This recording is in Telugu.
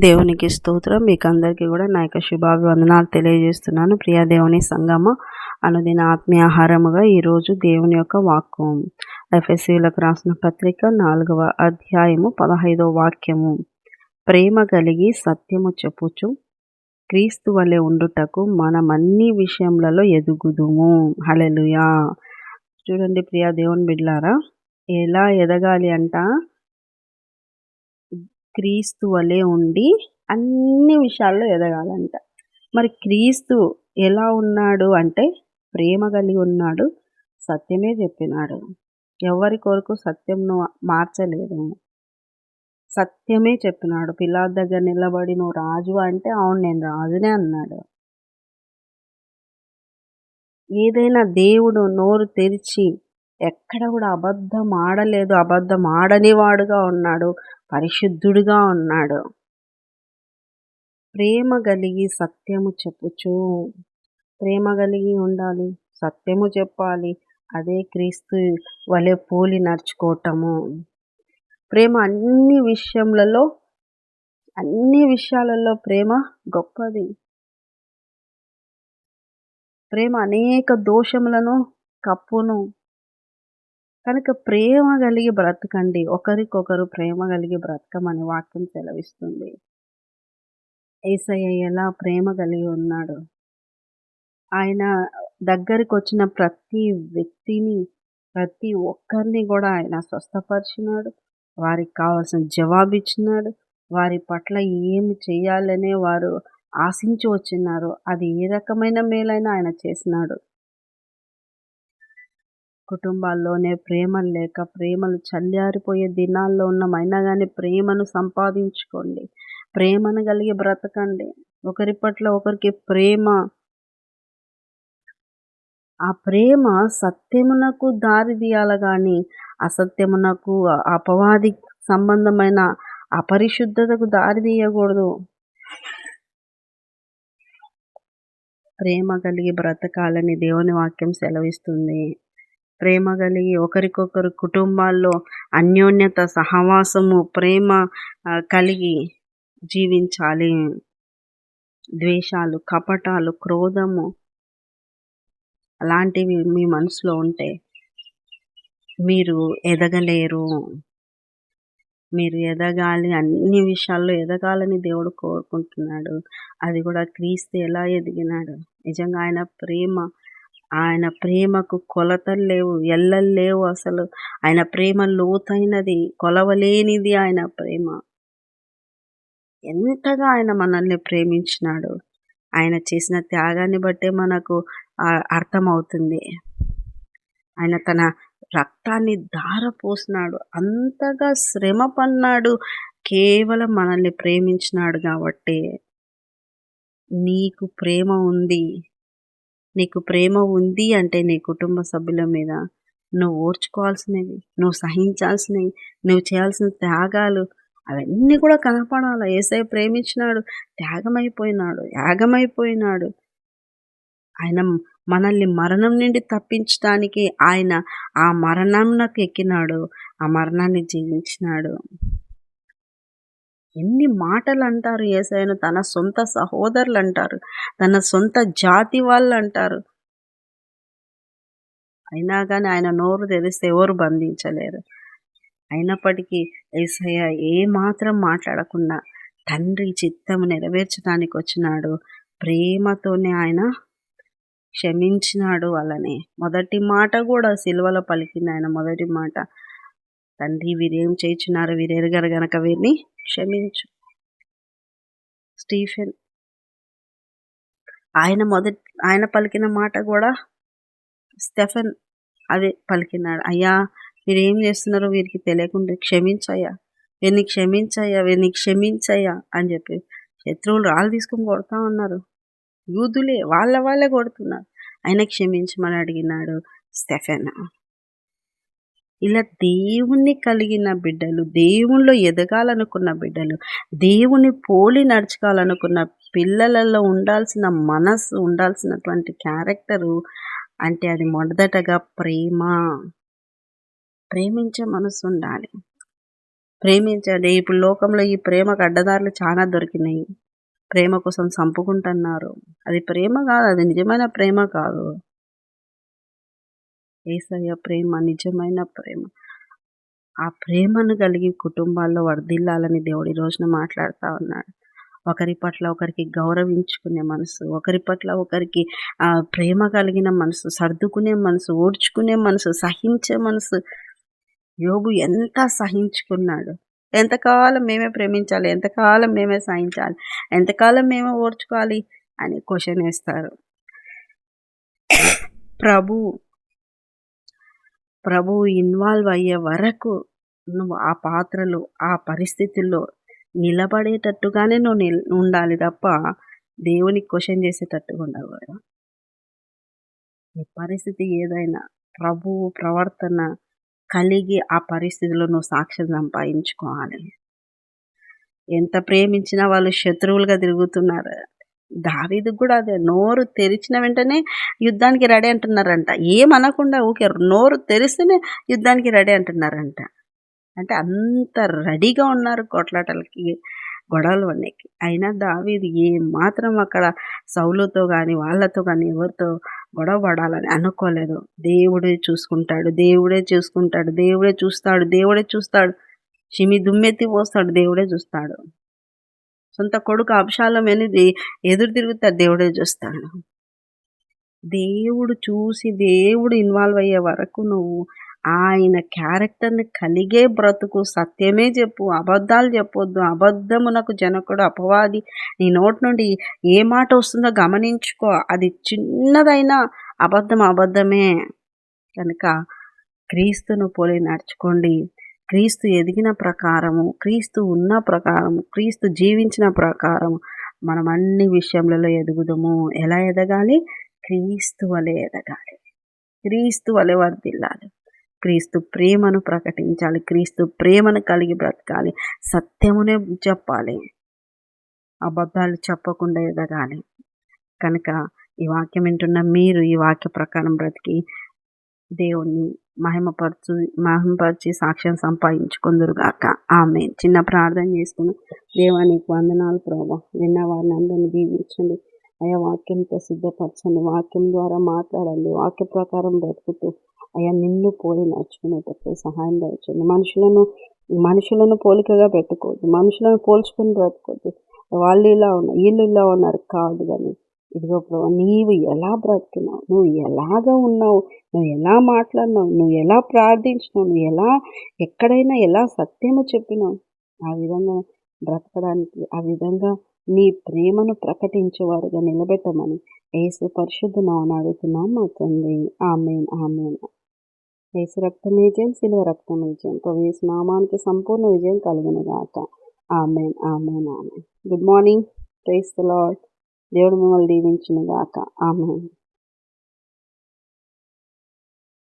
దేవునికి స్తోత్రం. మీకు అందరికీ కూడా నా యొక్క శుభాభివందనాలు తెలియజేస్తున్నాను. ప్రియ దేవుని సంగమ అనుదిన ఆత్మీయ ఆహారముగా ఈరోజు దేవుని యొక్క వాక్కు ఎఫెసీయులకు రాసిన పత్రిక 4వ అధ్యాయము 15వ వాక్యము. ప్రేమ కలిగి సత్యము చెప్పుచు క్రీస్తు వలె ఉండుటకు మనమన్ని విషయములలో ఎదుగుదుము. హల్లెలూయా. చూడండి ప్రియ దేవుని బిడ్డలారా, ఎలా ఎదగాలి అంట? క్రీస్తు వలె ఉండి అన్ని విషయాల్లో ఎదగాలంట. మరి క్రీస్తు ఎలా ఉన్నాడు అంటే ప్రేమ కలిగి ఉన్నాడు, సత్యమే చెప్పినాడు. ఎవరి కొరకు సత్యంను మార్చలేదు, సత్యమే చెప్పినాడు. పిలాతు దగ్గర నిలబడి నువ్వు రాజు అంటే అవును నేను రాజునే అన్నాడు. ఏదైనా దేవుడు నోరు తెరిచి ఎక్కడ కూడా అబద్ధం ఆడలేదు, అబద్ధం ఆడనివాడుగా ఉన్నాడు, పరిశుద్ధుడుగా ఉన్నాడు. ప్రేమ కలిగి సత్యము చెప్పుచు, ప్రేమ కలిగి ఉండాలి, సత్యము చెప్పాలి. అదే క్రీస్తు వలె పోలి నడుచుకోవటము. ప్రేమ అన్ని విషయాలలో ప్రేమ గొప్పది. ప్రేమ అనేక దోషములను కప్పును. కనుక ప్రేమ కలిగి బ్రతకండి. ఒకరికొకరు ప్రేమ కలిగి బ్రతకమని వాక్యం సెలవిస్తుంది. యేసయ్య ఎలా ప్రేమ కలిగి ఉన్నాడు. ఆయన దగ్గరికి వచ్చిన ప్రతి వ్యక్తిని, ప్రతి ఒక్కరిని కూడా ఆయన స్వస్థపరిచినాడు. వారికి కావాల్సిన జవాబిచ్చినాడు. వారి పట్ల ఏమి చేయాలనే వారు ఆశించి వచ్చినారు. అది ఏ రకమైన మేలైనా ఆయన చేసినాడు. కుటుంబాల్లోనే ప్రేమలు లేక ప్రేమలు చల్లారిపోయే దినాల్లో ఉన్నమైనా కానీ ప్రేమను సంపాదించుకోండి. ప్రేమను కలిగి బ్రతకండి. ఒకరి పట్ల ఒకరికి ప్రేమ, ఆ ప్రేమ సత్యమునకు దారి తీయాలి కానీ అసత్యమునకు, అపవాది సంబంధమైన అపరిశుద్ధతకు దారి తీయకూడదు. ప్రేమ కలిగి బ్రతకాలని దేవుని వాక్యం సెలవిస్తుంది. ప్రేమ కలిగి ఒకరికొకరు కుటుంబాల్లో అన్యోన్యత, సహవాసము, ప్రేమ కలిగి జీవించాలి. ద్వేషాలు, కపటాలు, క్రోధము అలాంటివి మీ మనసులో ఉంటే మీరు ఎదగలేరు. మీరు ఎదగాలి, అన్ని విషయాల్లో ఎదగాలని దేవుడు కోరుకుంటున్నాడు. అది కూడా క్రీస్తు ఎలా ఎదిగినాడు. నిజంగా ఆయన ప్రేమకు కొలతలు లేవు, ఎల్లలు లేవు. అసలు ఆయన ప్రేమ లోతైనది, కొలవలేనిది. ఆయన ప్రేమ ఎంతగా ఆయన మనల్ని ప్రేమించినాడు. ఆయన చేసిన త్యాగాన్ని బట్టే మనకు అర్థమవుతుంది. ఆయన తన రక్తాన్ని ధారపోసినాడు, అంతగా శ్రమ పన్నాడు, కేవలం మనల్ని ప్రేమించినాడు. కాబట్టి నీకు ప్రేమ ఉంది అంటే నీ కుటుంబ సభ్యుల మీద నువ్వు ఓర్చుకోవాల్సినవి, నువ్వు సహించాల్సినవి, నువ్వు చేయాల్సిన త్యాగాలు అవన్నీ కూడా కనపడాలి. యేసయ్య ప్రేమించినాడు, యాగమైపోయినాడు. ఆయన మనల్ని మరణం నుండి తప్పించడానికి ఆయన ఆ మరణంకు ఎక్కినాడు, ఆ మరణాన్ని జయించినాడు. ఎన్ని మాటలు అంటారు యేసయ్యను. తన సొంత సహోదరులు అంటారు, తన సొంత జాతి వాళ్ళు అంటారు. అయినా కానీ ఆయన నోరు తెరిస్తే ఎవరు బంధించలేరు. అయినప్పటికీ యేసయ్య ఏమాత్రం మాట్లాడకుండా తండ్రి చిత్తము నెరవేర్చడానికి వచ్చినాడు. ప్రేమతోనే ఆయన క్షమించినాడు వాళ్ళని. మొదటి మాట కూడా సిలువలో పలికింది ఆయన మొదటి మాట, తండ్రి వీరేం చేయుచున్నారు, వీరెరుగరు గనక వీరిని క్షమించు. స్టీఫెన్ ఆయన పలికిన మాట కూడా స్టెఫెన్ అదే పలికినాడు, అయ్యా వీరేం చేస్తున్నారో వీరికి తెలియకుండా క్షమించయ్యా, వీరిని క్షమించయ్యా అని చెప్పి శత్రువులు రాళ్ళు తీసుకొని కొడతా ఉన్నారు. యూదులే వాళ్ళే కొడుతున్నారు. ఆయన క్షమించమని అడిగినాడు స్టెఫెన్. ఇలా దేవుణ్ణి కలిగిన బిడ్డలు, దేవుణ్ణిలో ఎదగాలనుకున్న బిడ్డలు, దేవుని పోలి నడుచుకోవాలనుకున్న పిల్లలలో ఉండాల్సిన మనసు, ఉండాల్సినటువంటి క్యారెక్టరు అంటే అది మొదటగా ప్రేమించే మనసు ఉండాలి. ప్రేమించండి. ఇప్పుడు లోకంలో ఈ ప్రేమకు అడ్డదారులు చాలా దొరికినాయి. ప్రేమ కోసం చంపుకుంటున్నారు. అది ప్రేమ కాదు. అది నిజమైన ప్రేమ కాదు. యేసయ్య ప్రేమ నిజమైన ప్రేమ. ఆ ప్రేమను కలిగి కుటుంబాల్లో వర్ధిల్లాలని దేవుడు ఈ రోజున మాట్లాడుతా ఉన్నాడు. ఒకరి పట్ల ఒకరికి గౌరవించుకునే మనసు, ఒకరి పట్ల ఒకరికి ప్రేమ కలిగిన మనసు, సర్దుకునే మనసు, ఓర్చుకునే మనసు, సహించే మనసు. యోబు ఎంత సహించుకున్నాడు. ఎంతకాలం మేమే ప్రేమించాలి, ఎంతకాలం మేమే సహించాలి, ఎంతకాలం మేమే ఓర్చుకోవాలి అని క్వశ్చన్ వేస్తారు. ప్రభు ఇన్వాల్వ్ అయ్యే వరకు నువ్వు ఆ పాత్రలో, ఆ పరిస్థితుల్లో నిలబడేటట్టుగానే నువ్వు ఉండాలి తప్ప దేవునికి క్వశ్చన్ చేసేటట్టుగా ఉండకూడదు. ఈ పరిస్థితి ఏదైనా ప్రభువు ప్రవర్తన కలిగి ఆ పరిస్థితిలో నువ్వు సాక్ష్యం సంపాదించుకోవాలి. ఎంత ప్రేమించినా వాళ్ళు శత్రువులుగా తిరుగుతున్నారు. దావీదుకు కూడా అదే, నోరు తెరిచిన వెంటనే యుద్ధానికి రెడీ అంటున్నారంట. ఏమనకుండా ఊకే నోరు తెరిస్తేనే యుద్ధానికి రెడీ అంటున్నారంట. అంటే అంత రెడీగా ఉన్నారు కొట్లాటలకి, గొడవలు అన్నిటికి. అయినా దావీదు ఏమాత్రం అక్కడ సౌలుతో కానీ వాళ్ళతో కానీ ఎవరితో గొడవ పడాలని అనుకోలేదు. దేవుడే చూసుకుంటాడు, దేవుడే చూసుకుంటాడు, దేవుడే చూస్తాడు, దేవుడే చూస్తాడు. షిమి దుమ్మెత్తి పోస్తాడు, దేవుడే చూస్తాడు. సొంత కొడుకు అబ్షాలోము అనేది ఎదురు తిరుగుతాడు, దేవుడే చూస్తాడు. దేవుడు చూసి దేవుడు ఇన్వాల్వ్ అయ్యే వరకు నువ్వు ఆయన క్యారెక్టర్ని కలిగే బ్రతుకు, సత్యమే చెప్పు, అబద్ధాలు చెప్పొద్దు. అబద్ధమునకు జనకుడు అపవాది. నీ నోటి నుండి ఏ మాట వస్తుందో గమనించుకో. అది చిన్నదైనా అబద్ధమే. కనుక క్రీస్తును పోలి నడుచుకోండి. క్రీస్తు ఎదిగిన ప్రకారము, క్రీస్తు ఉన్న ప్రకారము, క్రీస్తు జీవించిన ప్రకారము మనం అన్ని విషయములలో ఎదుగుదము. ఎలా ఎదగాలి? క్రీస్తు వలె ఎదగాలి, క్రీస్తు వలె వర్ధిల్లాలి, క్రీస్తు ప్రేమను ప్రకటించాలి, క్రీస్తు ప్రేమను కలిగి బ్రతకాలి, సత్యమునే చెప్పాలి, అబద్ధాలు చెప్పకుండా ఎదగాలి. కనుక ఈ వాక్యం వింటున్న మీరు ఈ వాక్య ప్రకారం బ్రతికి దేవుణ్ణి మహిమపరిచి సాక్ష్యం సంపాదించుకుందురుగాక. ఆమేన్. చిన్న ప్రార్థన చేసుకుని, దేవానికి వందనాలు ప్రభా, విన్న వారిని అందరినీ దీవించండి అయ్యా. వాక్యంతో సిద్ధపరచండి, వాక్యం ద్వారా మాట్లాడండి, వాక్య ప్రకారం బ్రతుకుతూ అయ్యా నిన్ను పోలి నడుచుకునేటప్పుడు సహాయం దయచండి. మనుషులను పోలికగా పెట్టుకోవద్దు, మనుషులను పోల్చుకొని బ్రతుకోవద్దు. వాళ్ళు ఇలా ఉన్నారు, వీళ్ళు ఇలా ఉన్నారు కాదు. కానీ ఇదిగో ప్రభా, నీవు ఎలా బ్రతికినావు, నువ్వు ఎలాగా ఉన్నావు, నువ్వు ఎలా మాట్లాడినావు, నువ్వు ఎలా ప్రార్థించినావు, నువ్వు ఎలా ఎక్కడైనా ఎలా సత్యము చెప్పినావు, ఆ విధంగా బ్రతకడానికి, ఆ విధంగా నీ ప్రేమను ప్రకటించేవారుగా నిలబెట్టమని యేసు పరిశుద్ధ నామమున అడుగుతున్నాం మా తండ్రి. ఆమేన్, ఆమేన్. యేసు రక్తం విజయం, శిలువ రక్తం విజయం, ప్రభు యేసు నామానికి సంపూర్ణ విజయం కలుగును గాక. Amen, amen, amen. Good morning. Praise the Lord. దేవుడు మిమ్మల్ని దీవించును గాక. ఆమేన్.